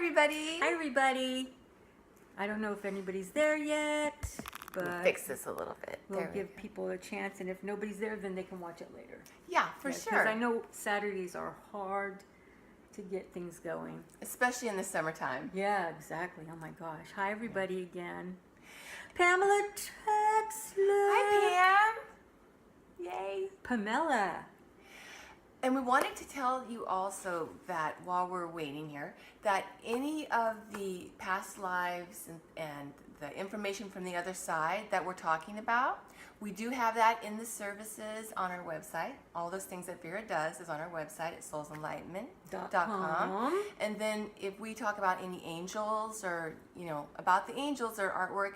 everybody. Hi, everybody. I don't know if anybody's there yet, but We'll fix this a little bit. we'll give people a chance, and if nobody's there, then they can watch it later. Yeah, for Because sure. I know Saturdays are hard to get things going. Especially in the summertime. Yeah, exactly. Oh my gosh. Hi, everybody again. Pamela Trexler. Hi, Pam. Yay. Pamela. And we wanted to tell you also that while we're waiting here, that any of the past lives and the information from the other side that we're talking about, we do have that in the services on our website. All those things that Vera does is on our website at soulsenlightenment.com. And then if we talk about any angels or, about the angels or artwork,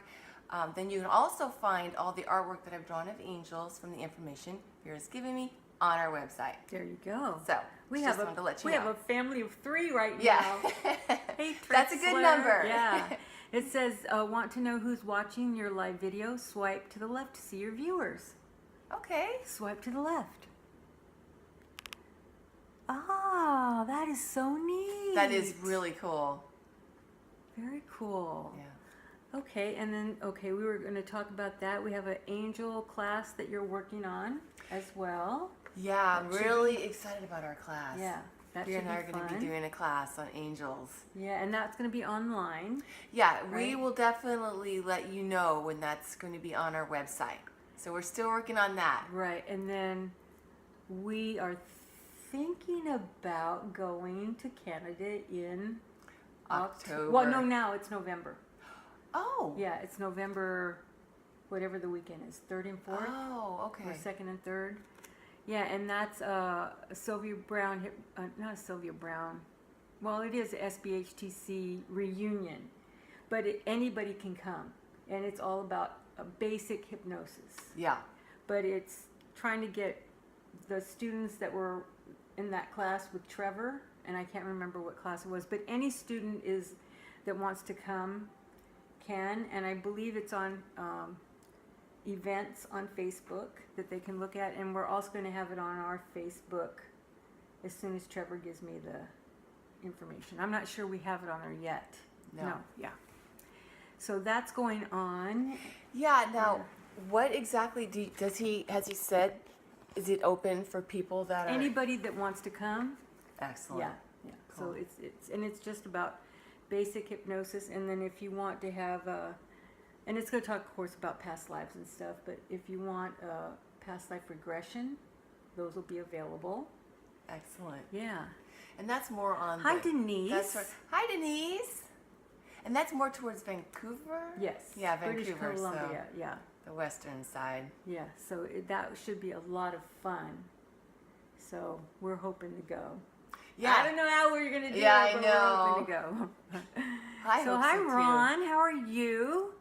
then you can also find all the artwork that I've drawn of angels from the information Vera's giving me on our website. There you go. So we just have wanted to let you know. have a family of 3 right Yeah. now. Hey, That's a good Trexler. number. Yeah. It says, want to know who's watching your live video? Swipe to the left to see your viewers. Okay. Swipe to the left. Ah, that is so neat. That is really cool. Very cool. Yeah. Okay, and then, we were going to talk about that. We have an angel class that you're working on as well. Yeah, I'm really excited about our class. Yeah, that Vera should and I are be going to fun. be doing a class on angels. Yeah, and that's going to be online. Yeah, we Right. will definitely let you know when that's going to be on our website. So we're still working on that. Right, and then we are thinking about going to Canada in October. Well, no, now it's November. Oh. Yeah, it's November, whatever the weekend is, 3rd and 4th. Oh, okay. Or 2nd and 3rd. Yeah, and that's Sylvia Brown, not Sylvia Brown. Well, it is SBHTC reunion, but anybody can come, and it's all about basic hypnosis. Yeah. But it's trying to get the students that were in that class with Trevor, and I can't remember what class it was, but any student that wants to come can, and I believe it's on events on Facebook that they can look at, and we're also going to have it on our Facebook as soon as Trevor gives me the information. I'm not sure we have it on there yet. No. Yeah. So that's going on. Yeah, now, what exactly has he said? Is it open for people that are... Anybody that wants to come. Excellent. Yeah. Cool. So it's just about basic hypnosis, and then if you want to have and it's going to talk, of course, about past lives and stuff, but if you want past life regression, those will be available. Excellent. Yeah. And that's more on... Hi, Denise. Hi, Denise. And that's more towards Vancouver? Yes. Yeah, Vancouver. British Columbia, yeah. The western side. Yeah, so that should be a lot of fun. So we're hoping to go. Yeah. I don't know how we're going to do it, I but know. we're hoping to go. Hi, Ron. How are you?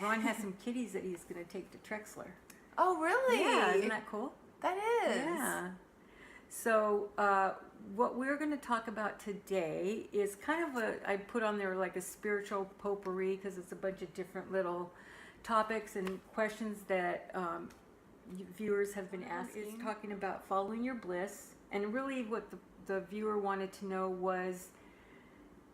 Ron has some kitties that he's going to take to Trexler. Oh, really? Yeah, isn't that cool? That is. Yeah. So what we're going to talk about today is kind of I put on there like a spiritual potpourri, because it's a bunch of different little topics and questions that viewers have been asking. It's talking about following your bliss, and really what the viewer wanted to know was,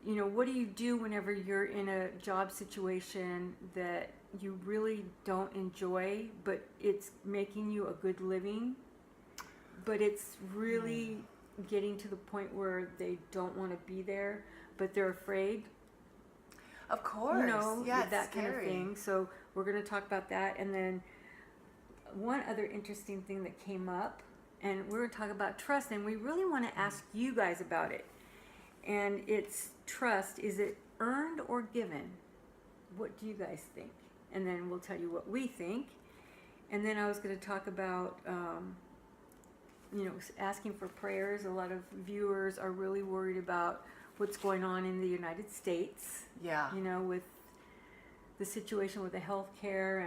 what do you do whenever you're in a job situation that you really don't enjoy, but it's making you a good living, but it's really getting to the point where they don't want to be there, but they're afraid. Of course. Yeah, it's that scary. kind of thing. So we're going to talk about that. And then one other interesting thing that came up, and we're going to talk about trust, and we really want to ask you guys about it. And it's trust. Is it earned or given? What do you guys think? And then we'll tell you what we think. And then I was going to talk about, asking for prayers. A lot of viewers are really worried about what's going on in the United States. Yeah. With the situation with the health care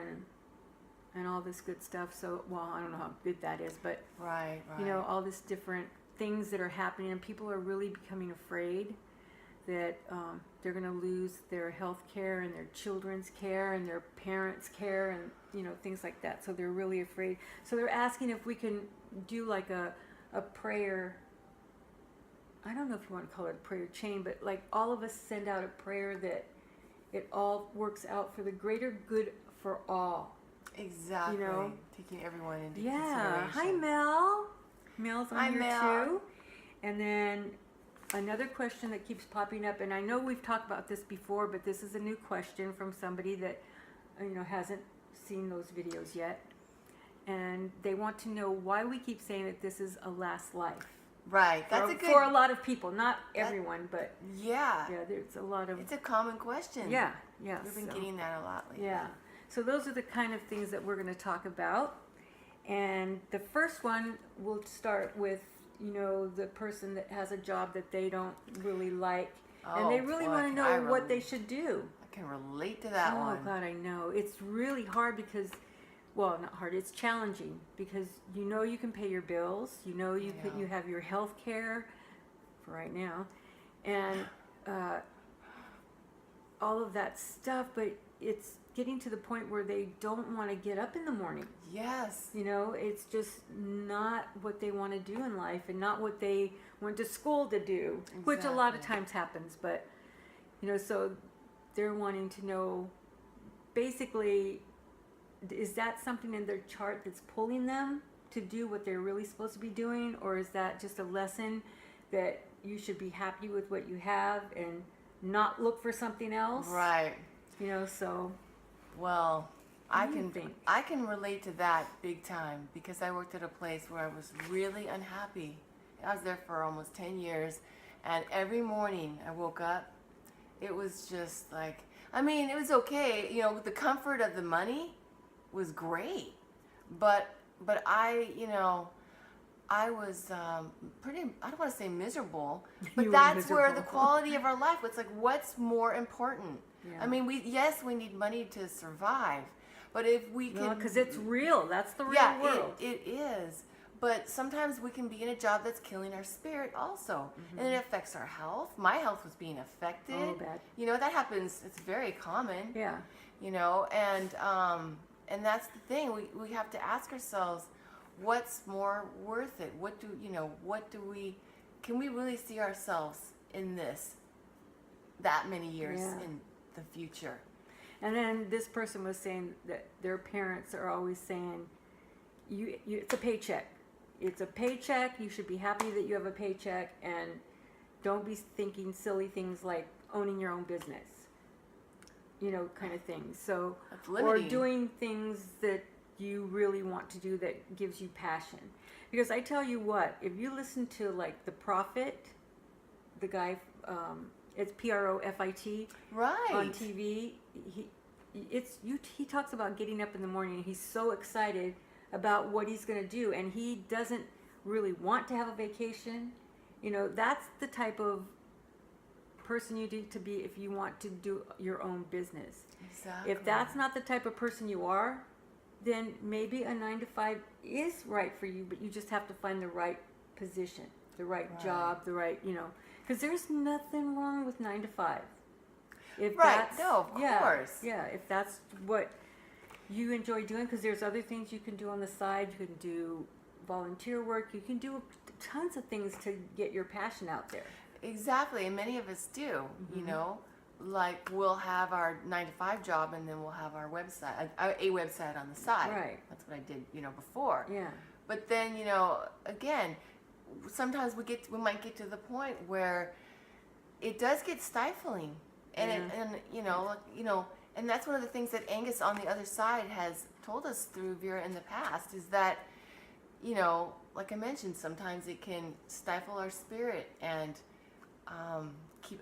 and all this good stuff. So, I don't know how good that is, but, right. All this different things that are happening, and people are really becoming afraid that they're going to lose their health care and their children's care and their parents' care and things like that. So they're really afraid. So they're asking if we can do like a prayer I don't know if you want to call it a prayer chain, but like all of us send out a prayer that it all works out for the greater good for all. Exactly. You know? Taking everyone into Yeah. consideration. Hi, Mel. Mel's on Hi, here Mel. too. And then another question that keeps popping up, and I know we've talked about this before, but this is a new question from somebody that hasn't seen those videos yet, and they want to know why we keep saying that this is a last life. Right. That's For a lot of people, not everyone, but yeah. there's a lot of It's a common question. yeah. We've been getting that a lot lately. Yeah. So those are the kind of things that we're going to talk about. And the first one, we'll start with, the person that has a job that they don't really like. And they really want to know what they should do. I can relate to that one. Oh, God, I know. It's really hard because, well, not hard, it's challenging because you can pay your bills. You have your health care for right now. And all of that stuff, but it's getting to the point where they don't want to get up in the morning. Yes. It's just not what they want to do in life and not what they went to school to do, which a lot of times happens. But, so they're wanting to know, basically, is that something in their chart that's pulling them to do what they're really supposed to be doing? Or is that just a lesson that you should be happy with what you have and not look for something else? Right. So. Well, I can relate to that big time because I worked at a place where I was really unhappy. I was there for almost 10 years, and every morning I woke up, it was just like, it was okay. The comfort of the money was great, but I was pretty, I don't want to say miserable, but that's where the quality of our life, it's like, what's more important? Yeah. We need money to survive, but if we can... because it's real. That's the real world. It is. But sometimes we can be in a job that's killing our spirit also. And it affects our health. My health was being affected. Oh, bad. That happens. It's very common. Yeah. And that's the thing. We have to ask ourselves, what's more worth it? Can we really see ourselves in this that many years in the future? And then this person was saying that their parents are always saying, it's a paycheck. It's a paycheck. You should be happy that you have a paycheck, and don't be thinking silly things like owning your own business, kind of thing. So, or doing things that you really want to do that gives you passion. Because I tell you what, if you listen to like The Prophet, the guy, it's Profit, right, on TV, he talks about getting up in the morning and he's so excited about what he's going to do, and he doesn't really want to have a vacation. That's the type of person you need to be if you want to do your own business. Exactly. If that's not the type of person you are, then maybe a 9-to-5 is right for you, but you just have to find the right position, the right job, the right, because there's nothing wrong with 9-to-5. If of course. Yeah, if that's what you enjoy doing, because there's other things you can do on the side. You can do volunteer work. You can do tons of things to get your passion out there. Exactly, and many of us do, like we'll have our 9-to-5 job and then we'll have our website, a website on the side. Right. That's what I did, before. Yeah. But then, again, sometimes we might get to the point where it does get stifling. And and that's one of the things that Angus on the other side has told us through Vera in the past is that, like I mentioned, sometimes it can stifle our spirit and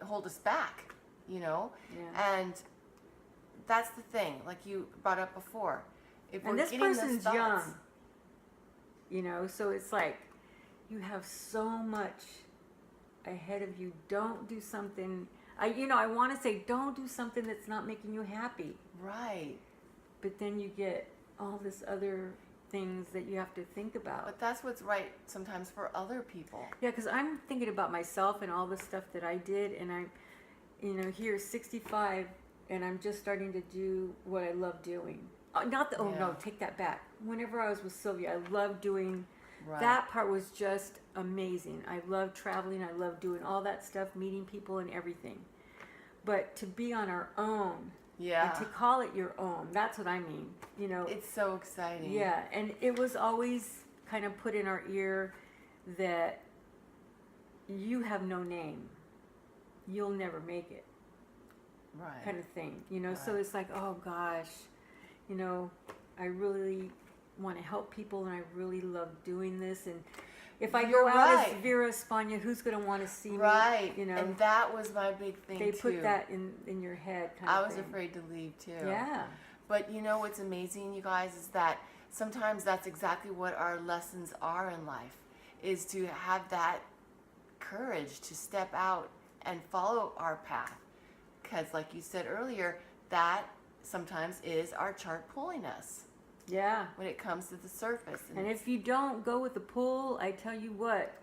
hold us back, Yeah. And that's the thing, like you brought up before. If and we're this getting person's those thoughts, young, so it's like you have so much ahead of you. Don't do something. I want to say don't do something that's not making you happy. Right. But then you get all this other things that you have to think about. But that's what's right sometimes for other people. Yeah, because I'm thinking about myself and all the stuff that I did, and I'm, here 65, and I'm just starting to do what I love doing. No, take that back. Whenever I was with Sylvia, I loved doing. Right. That part was just amazing. I love traveling. I love doing all that stuff, meeting people and everything. But to be on our own, Yeah. and to call it your own, that's what I mean. You know, It's so exciting. yeah. And it was always kind of put in our ear that you have no name, you'll never make it, Right. kind of thing. You know, so Right. it's like, oh gosh, you know, I really want to help people, and I really love doing this. And if I You're go out right. as Vera Espana, who's going to want to see Right. me? You know, And that was my big thing they too. put that in your head. Kind I of was thing. afraid to leave too. Yeah. But you know what's amazing, you guys, is that sometimes that's exactly what our lessons are in life, is to have that courage to step out and follow our path. Because like you said earlier, that sometimes is our chart pulling us Yeah. when it comes to the surface. And if you don't go with the pull, I tell you what,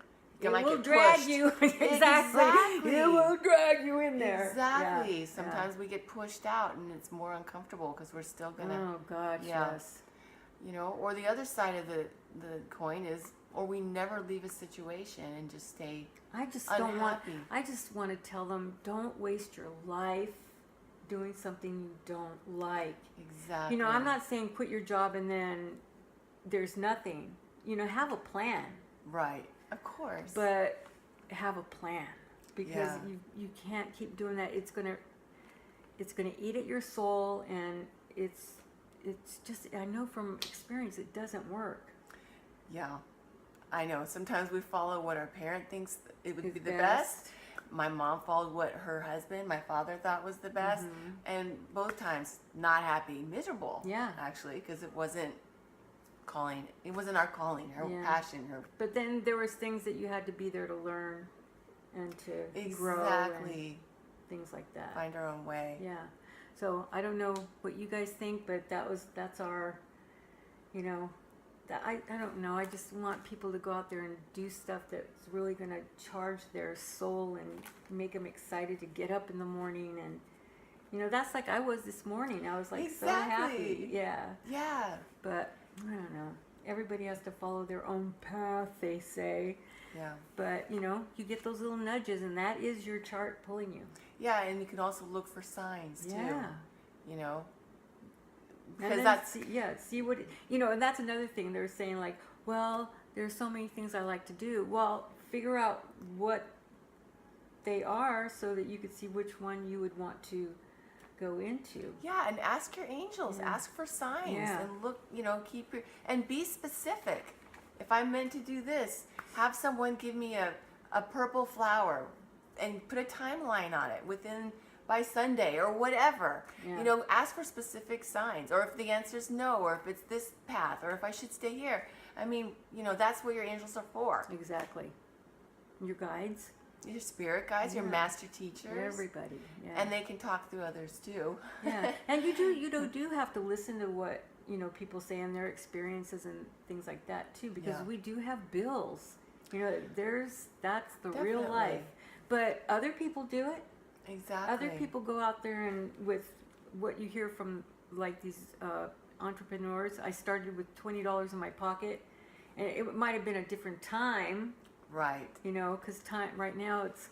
You it might will get drag pushed. you. Exactly. Exactly. It will drag you in there. Exactly. Yeah. Sometimes we get pushed out and it's more uncomfortable because we're still Yeah. gonna, Oh gosh, Yeah. yes. you know, or the other side of the coin is, or we never leave a situation and just stay I just don't want. unhappy. I just want to tell them, don't waste your life doing something you don't like. Exactly. You know, I'm not saying quit your job and then there's nothing. You know, have a plan, Right. Of course. but have a plan, because Yeah. you can't keep doing that. It's gonna eat at your soul, and it's just, I know from experience it doesn't work. Yeah. I know. Sometimes we follow what our parent thinks it would Is be the best. best. My mom followed what her husband, my father, thought was the best. Mhm. And both times, not happy, miserable. Yeah. Actually, because it wasn't calling. It wasn't our calling, her Yeah. passion, her. But then there was things that you had to be there to learn and to grow and Exactly. things like that. Find our own way. Yeah. So I don't know what you guys think, but that's our, you know, that I don't know. I just want people to go out there and do stuff that's really going to charge their soul and make them excited to get up in the morning. And, you know, that's like I was this morning. I was like so happy. Exactly. Yeah. Yeah. But I don't know. Everybody has to follow their own path, they say. Yeah. But, you know, you get those little nudges, and that is your chart pulling you. Yeah, and you can also look for signs too. Yeah. You know. And Because then that's see what, you know, and that's another thing. They're saying, like, well, there's so many things I like to do. Well, figure out what they are so that you could see which one you would want to go into. Yeah, and ask your angels. Yeah. Ask for signs Yeah. and look. You know, keep your and be specific. If I'm meant to do this, have someone give me a purple flower and put a timeline on it by Sunday or whatever. Yeah. You know, ask for specific signs, or if the answer is no, or if it's this path, or if I should stay here. I mean, you know, that's what your angels are for. Exactly. Your guides, Your spirit guides, your Yeah. master teachers, everybody. Yeah. and they can talk through others too. Yeah, and you do have to listen to what, you know, people say in their experiences and things like that too, because Yeah. we do have bills. You know, that's the real Definitely. life. But other people do it. Exactly. Other people go out there, and with what you hear from like these entrepreneurs, I started with $20 in my pocket, and it might have been a different time, Right. you know, because time right now it's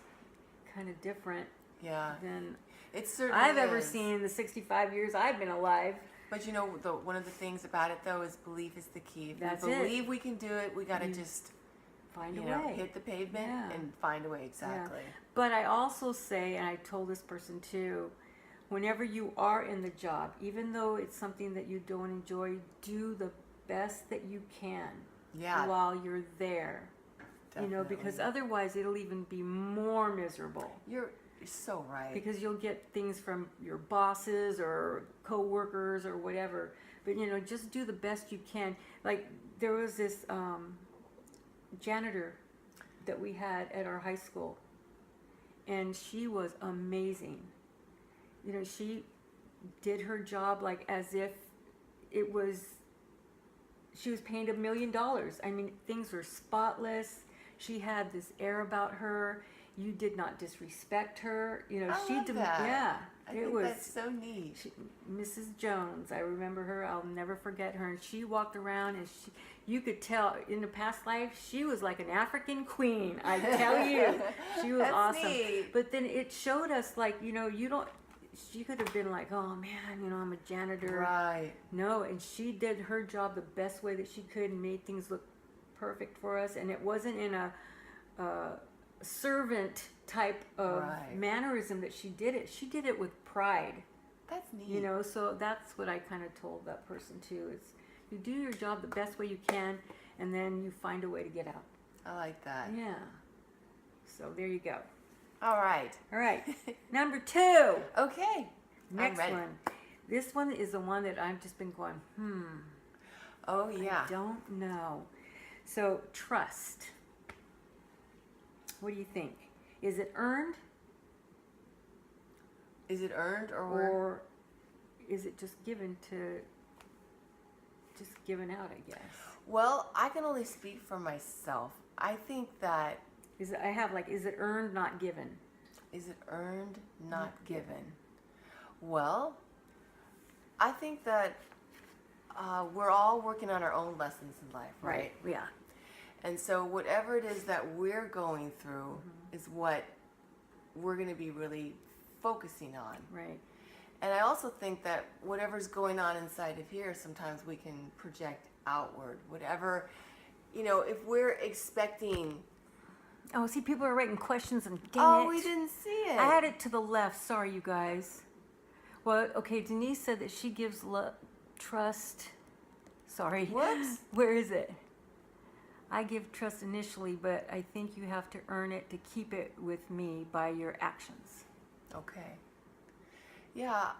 kind of different Yeah. than It certainly I've ever is. seen in the 65 years I've been alive. But you know, one of the things about it though is belief is the key. If That's we it. believe we can do it, we got to You just Find you a know way. hit the pavement Yeah. and find a way. Exactly. But I also say, and I told this person too, whenever you are in the job, even though it's something that you don't enjoy, do the best that you can Yeah. while you're there. You know, because Definitely. otherwise it'll even be more miserable. You're so right. Because you'll get things from your bosses or co-workers or whatever. But, you know, just do the best you can. Like, there was this janitor that we had at our high school, and she was amazing. You know, she did her job like as if she was paid $1 million. I mean, things were spotless. She had this air about her. You did not disrespect her. You know, I love that. yeah. I think that's so neat. Mrs. Jones, I remember her. I'll never forget her. And she walked around, and you could tell in the past life she was like an African queen. I tell you, she was That's awesome. neat. But then it showed us, like, you don't. She could have been like, oh man, I'm a janitor. Right. No, and she did her job the best way that she could and made things look perfect for us. And it wasn't in a servant type of mannerism that she did it. She did it with pride. That's neat. So that's what I kind of told that person too. Is you do your job the best way you can, and then you find a way to get out. I like that. Yeah. So there you go. All right. All right. Number 2. Okay. Next I'm ready. one. This one is the one that I've just been going, Oh, yeah. I don't know. So, trust. What do you think? Is it earned? Is it earned Or is it just given out, I guess? Well, I can only speak for myself. I think that... Is it earned, not given? Is it earned, not given? Well, I think that we're all working on our own lessons in life, right? Yeah. And so whatever it is that we're going through is what we're going to be really focusing on. Right. And I also think that whatever's going on inside of here, sometimes we can project outward. Whatever, if we're expecting... Oh, see, people are writing questions and Oh, we didn't see it. I had it to the left. Sorry, you guys. Well, okay, Denise said that she gives trust. Sorry. Whoops. Where is it? I give trust initially, but I think you have to earn it to keep it with me by your actions. Okay. Yeah,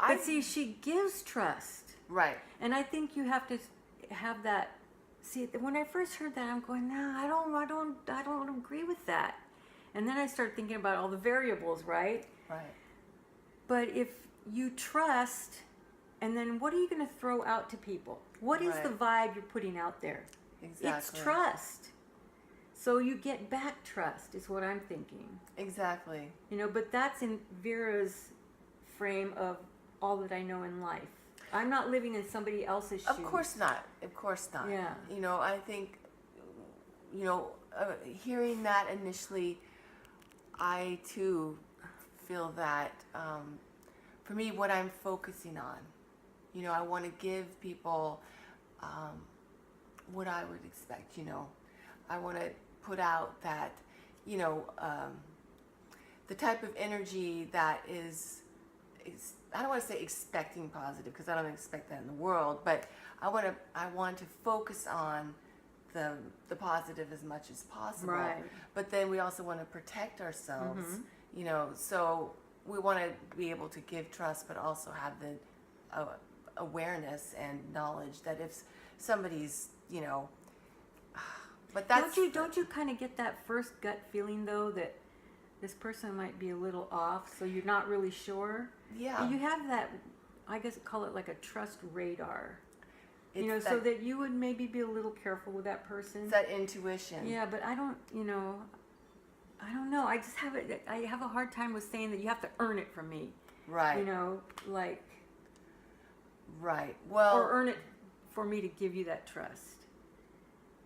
But see, she gives trust. Right. And I think you have to have that. See, when I first heard that, I'm going, no, I don't agree with that. And then I start thinking about all the variables, right? Right. But if you trust, and then what are you going to throw out to people? What is the vibe you're putting out there? Exactly. It's trust. So you get back trust, is what I'm thinking. Exactly. But that's in Vera's frame of all that I know in life. I'm not living in somebody else's shoes. Of course not. Of course not. Yeah. I think, hearing that initially, I too feel that for me, what I'm focusing on, I want to give people what I would expect, I want to put out that, the type of energy that is I don't want to say expecting positive, because I don't expect that in the world, but I want to focus on the positive as much as possible. Right. But then we also want to protect ourselves, so we want to be able to give trust, but also have the awareness and knowledge that if somebody's, but that's... Don't you kind of get that first gut feeling, though, that this person might be a little off, so you're not really sure? Yeah. You have that, I guess call it like a trust radar. It's so that you would maybe be a little careful with that person. It's that intuition. Yeah, but I don't know. I just have it. I have a hard time with saying that you have to earn it from me. Right. Like. Right. Well. Or earn it for me to give you that trust.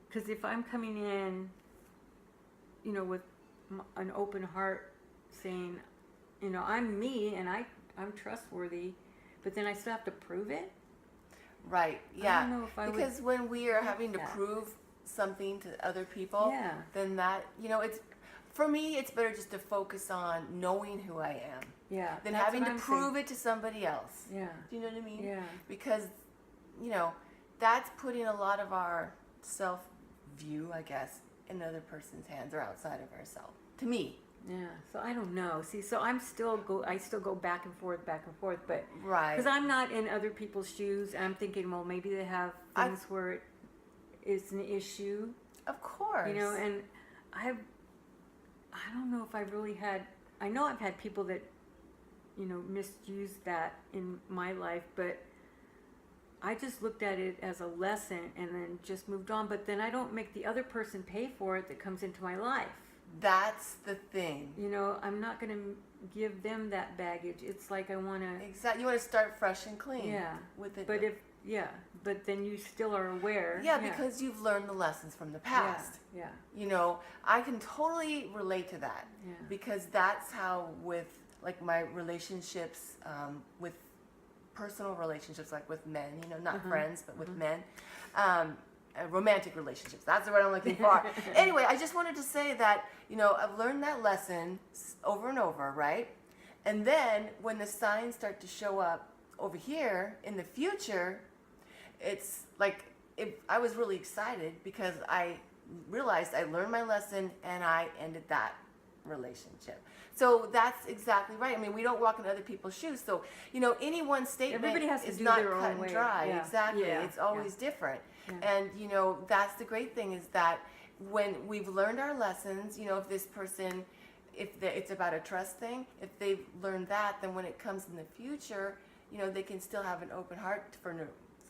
Because if I'm coming in, with an open heart, saying, I'm me and I'm trustworthy, but then I still have to prove it. Right. Yeah. I don't know if I because when we are having to prove something to other people, then that it's for me. It's better just to focus on knowing who I am. Yeah. Than having to prove it to somebody else. Yeah. Do you know what I mean? Yeah. Because that's putting a lot of our self view, I guess, in another person's hands or outside of ourselves. To me. Yeah, so I don't know. See, so I still go back and forth, but right, because I'm not in other people's shoes. I'm thinking, well, maybe they have things where it's an issue. Of course, and I don't know if I've really had. I know I've had people that, misused that in my life, but I just looked at it as a lesson and then just moved on. But then I don't make the other person pay for it that comes into my life. That's the thing. You know, I'm not going to give them that baggage. It's like I want to. Exactly. You want to start fresh and clean. Yeah. With it. But then you still are aware. Yeah, because you've learned the lessons from the past. Yeah. You know, I can totally relate to that. Yeah. Because that's how with like my relationships, with personal relationships, like with men, you know, not friends, but with men, romantic relationships. That's the word I'm looking for. Anyway, I just wanted to say that, you know, I've learned that lesson over and over, right? And then when the signs start to show up over here in the future, it's like I was really excited because I realized I learned my lesson and I ended that relationship. So that's exactly right. I mean, we don't walk in other people's shoes. So, you know, any one statement Everybody has to is do not their cut own and way. dry. Yeah. Exactly. Yeah. It's always different. Yeah. And, you know, that's the great thing is that when we've learned our lessons, you know, if this person, it's about a trust thing, if they've learned that, then when it comes in the future, you know, they can still have an open heart for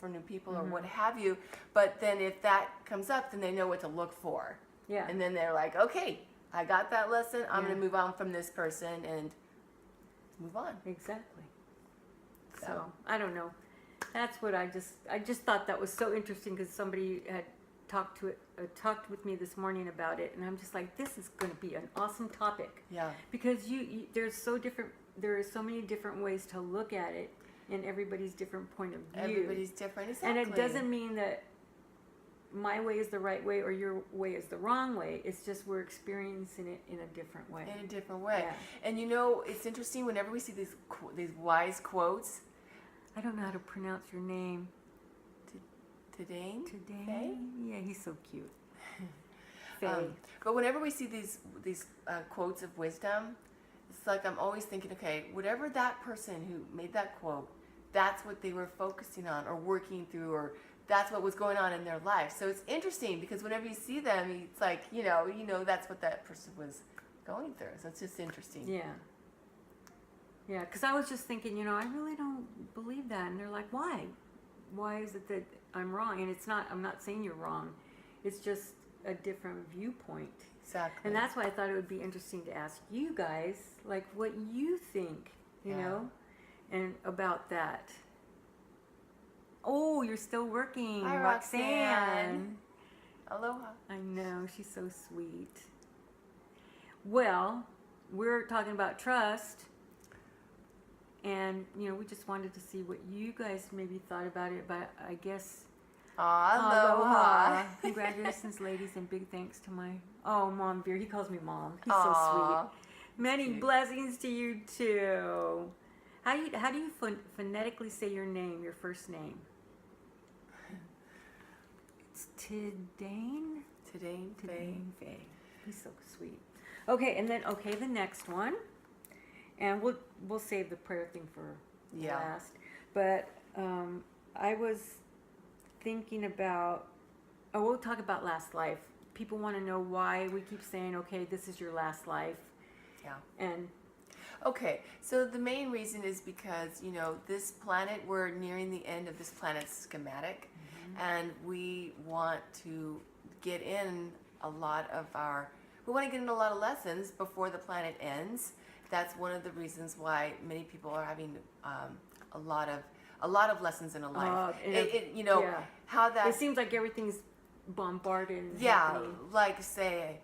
new people or what have you. But then if that comes up, then they know what to look for. Yeah. And then they're like, okay, I got that lesson. I'm going to move on from this person and move on. Exactly. So I don't know. That's what I just thought that was so interesting because somebody had talked with me this morning about it, and I'm just like, this is going to be an awesome topic. Yeah. Because there are so many different ways to look at it, and everybody's different point of view. Everybody's different. Exactly. And it doesn't mean that my way is the right way or your way is the wrong way. It's just we're experiencing it in a different way. In a different way. Yeah. And you know, it's interesting whenever we see these wise quotes. I don't know how to pronounce your name. Today? Today? Yeah, he's so cute. Faye. But whenever we see these quotes of wisdom, it's like I'm always thinking, okay, whatever that person who made that quote, that's what they were focusing on or working through, or that's what was going on in their life. So it's interesting because whenever you see them, it's like, you know that's what that person was going through. So it's just interesting. Yeah. Yeah, because I was just thinking, I really don't believe that. And they're like, why? Why is it that I'm wrong? And I'm not saying you're wrong. It's just a different viewpoint. Exactly. And that's why I thought it would be interesting to ask you guys, like, what you think, you know, and about that. Oh, you're still working. Hi, Roxanne. Aloha. I know, she's so sweet. Well, we're talking about trust. And, we just wanted to see what you guys maybe thought about it, but I guess... Aloha. Congratulations, ladies, and big thanks to my... Oh, Mom Beer. He calls me Mom. He's so sweet. Many blessings to you, too. How do you phonetically say your name, your first name? It's Tidane? Tidane Faye. He's so sweet. Okay, and then, the next one. And we'll save the prayer thing for last. But I was thinking about, we'll talk about last life. People want to know why we keep saying, okay, this is your last life. Yeah. And okay, so the main reason is because, this planet, we're nearing the end of this planet's schematic, and we want to get in a lot of lessons before the planet ends. That's one of the reasons why many people are having a lot of lessons in a life. How that... It seems like everything's bombarded. Happening. Like say,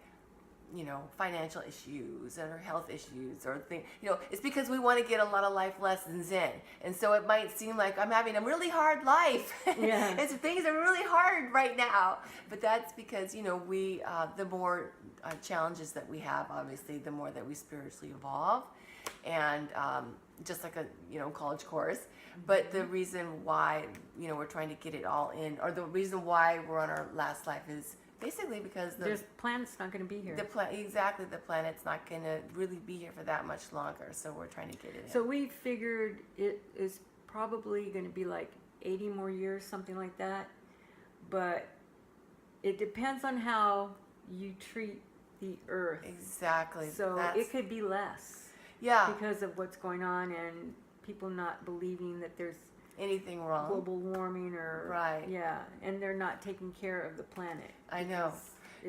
financial issues or health issues or things. It's because we want to get a lot of life lessons in. And so it might seem like I'm having a really hard life. Yeah. And so things are really hard right now. But that's because, we, the more challenges that we have, obviously, the more that we spiritually evolve. And just like a, college course. But the reason why, we're trying to get it all in, or the reason why we're on our last life is basically because the planet's not going to be here. The planet's not going to really be here for that much longer. So we're trying to get it in. So we figured it is probably going to be like 80 more years, something like that. But it depends on how you treat the Earth. Exactly. So it could be less. Yeah. Because of what's going on and people not believing that there's anything wrong, global warming or right. Yeah, and they're not taking care of the planet. I know.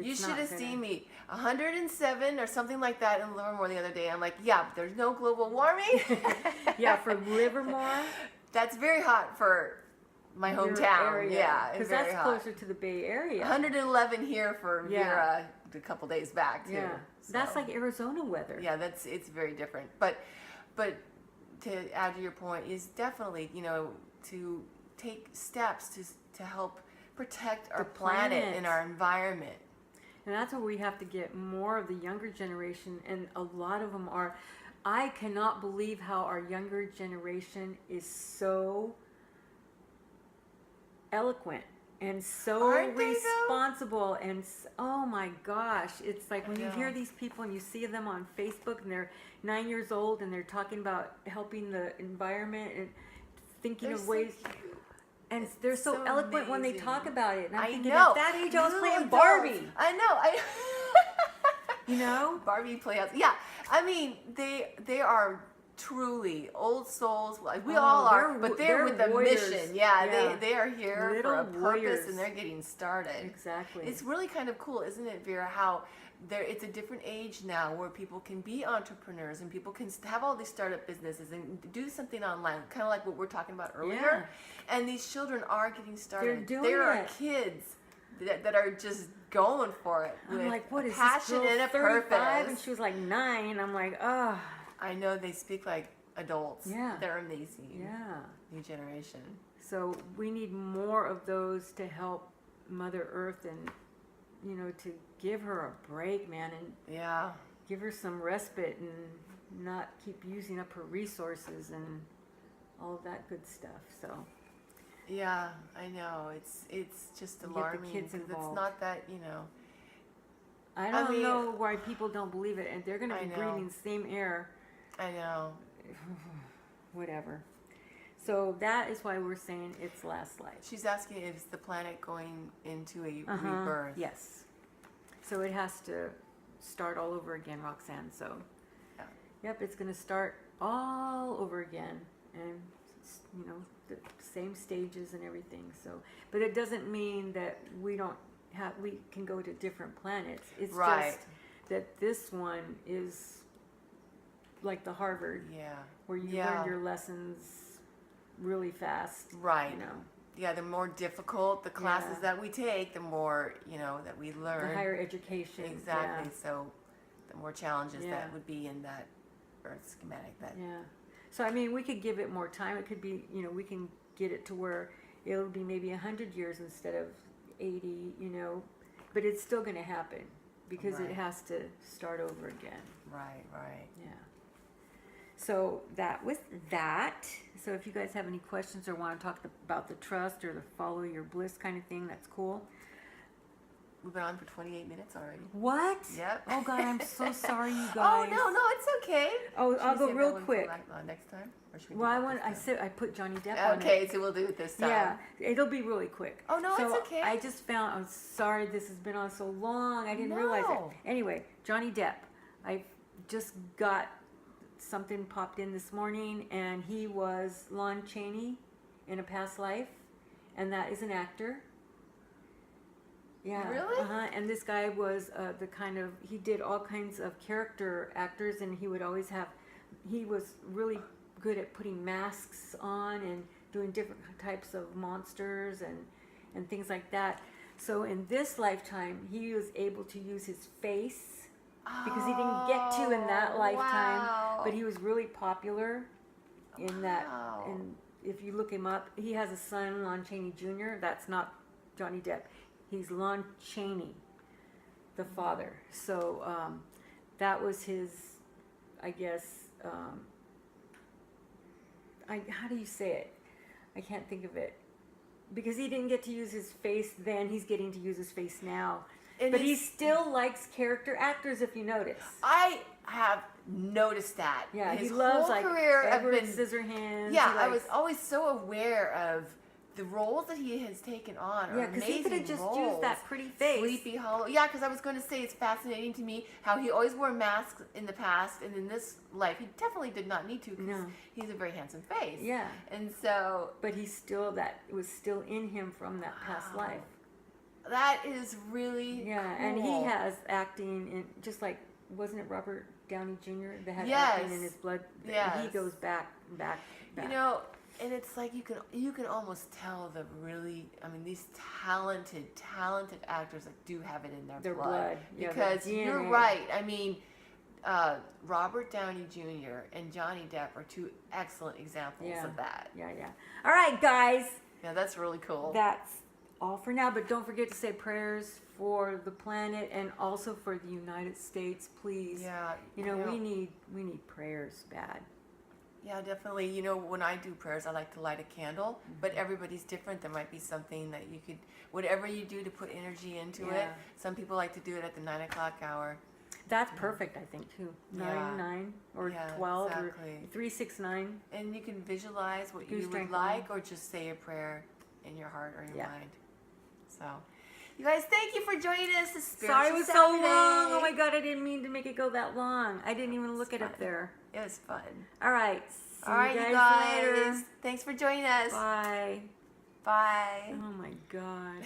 You should have seen me, 107 or something like that in Livermore the other day. I'm like, yeah, but there's no global warming. Yeah, for Livermore. That's very hot for my Your hometown. area. Yeah, because very that's hot. closer to the Bay Area. 111 here for Yeah. Vera a couple days back too. Yeah, So, that's like Arizona weather. yeah, it's very different. But to add to your point is definitely, to take steps to help protect our The planet. and our environment. And that's where we have to get more of the younger generation, and a lot of them are. I cannot believe how our younger generation is so eloquent and so Aren't they, though? responsible, and oh my gosh, it's like when you know. hear these people and you see them on Facebook and they're 9 years old and they're talking about helping the environment and thinking They're of so ways. cute. And they're so, so eloquent when they amazing. talk about it. And I'm I thinking, know. at that age, I was Little playing adults. Barbie. I know. You know? Barbie playhouse. Yeah, I mean they are truly old souls. Like we Oh, all are, they're but they're with a warriors. mission. Yeah, Yeah. they are here for Little a purpose, warriors. and they're getting started. Exactly. It's really kind of cool, isn't it, Vera? How it's a different age now where people can be entrepreneurs and people can have all these startup businesses and do something online, kind of like what we're talking about earlier. And these children are getting started. doing there are it. kids that are just going for it I'm with like, what a is passion this girl, and a 35? purpose. And she was like 9. I'm like, oh, I know they speak like adults. Yeah. They're amazing. yeah. New generation. So we need more of those to help Mother Earth and, to give her a break, man, and Yeah. give her some respite and not keep using up her resources and all of that good stuff. So, Yeah, I know. It's just You get the alarming kids because it's involved. not that, I don't mean- know why people don't believe it, and they're going to I be know. breathing the same air, I know. whatever. So that is why we're saying it's last life. She's asking, is the planet going into a Uh-huh. rebirth? Yes. So it has to start all over again, Roxanne. So, Yeah. yep, it's going to start all over again, and the same stages and everything. So, but it doesn't mean that we can go to different planets. It's Right. just that this one is like the Harvard, Yeah. where you Yeah. learn your lessons really fast. Right. You know, Yeah, the more difficult the classes Yeah. that we take, the more, that we learn. the higher education. Exactly. So the more challenges Yeah. that would be in that Earth schematic. Yeah. So, I mean, we could give it more time. It could be, we can get it to where it'll be maybe 100 years instead of 80, but it's still going to happen because Right. it has to start over again. Right, right. Yeah. So that was that. So if you guys have any questions or want to talk about the trust or the follow your bliss kind of thing, that's cool. We've been on for 28 minutes already. What? Yep. Oh God, I'm so sorry, you Oh, guys. no, it's okay. Oh, Should I'll we go save real that one for quick. next time? Or should we Well, do that this time? I put Johnny Depp on it. Okay, so we'll do it this time. Yeah, it'll be really quick. Oh, no, so it's okay. I just found, I'm sorry this has been on so long. I didn't realize it. No. Anyway, Johnny Depp. I just got something popped in this morning, and he was Lon Chaney in a past life, and that is an actor. Yeah. Really? And this guy was he did all kinds of character actors, and he was really good at putting masks on and doing different types of monsters and things like that. So in this lifetime, he was able to use his face because he didn't get to in that lifetime, wow. but he was really popular in that. Wow. And if you look him up, he has a son, Lon Chaney Jr. That's not Johnny Depp. He's Lon Chaney, the father. So that was his, I guess, how do you say it? I can't think of it. Because he didn't get to use his face then, he's getting to use his face now. And But he still likes character actors, if you notice. I have noticed that. Yeah, His he loves whole like career Edward have been, Scissorhands. Yeah, He I was likes- always so aware of the roles that he has taken on. Are Yeah, because he could have amazing just roles. used that pretty face. Sleepy Hollow. Yeah, because I was going to say it's fascinating to me how he always wore masks in the past, and in this life he definitely did not need to because No. he's a very handsome face. Yeah. And so, But it was still in him from that past Wow. life. That is really Yeah, cool. and he has acting in, just like, wasn't it Robert Downey Jr. that had Yes. acting in his blood? Yes. He goes back. You know, and it's like you can almost tell the really, I mean, these talented actors that do have it in their blood. Yeah, because their you're DNA. right. I mean, Robert Downey Jr. and Johnny Depp are two excellent examples of that. Yeah. All right, guys. Yeah, that's really cool. That's all for now, but don't forget to say prayers for the planet and also for the United States, please. Yeah. You know, we need prayers bad. Yeah, definitely. You know, when I do prayers, I like to light a candle, but everybody's different. There might be something that you could, whatever you do to put energy into it. Some people like to do it at the 9 o'clock hour. That's perfect, I think, too. 9 or 12 exactly. or 3, 6, 9. And you can visualize what you would like, or just say a prayer in your heart or your mind. So, you guys, thank you for joining us this Spiritual Sorry it was Saturday. so long. Oh my God, I didn't mean to make it go that long. I didn't even look it up there. It was fun. All right. See All right, you you guys later. guys. Thanks for joining us. Bye. Bye. Oh my God.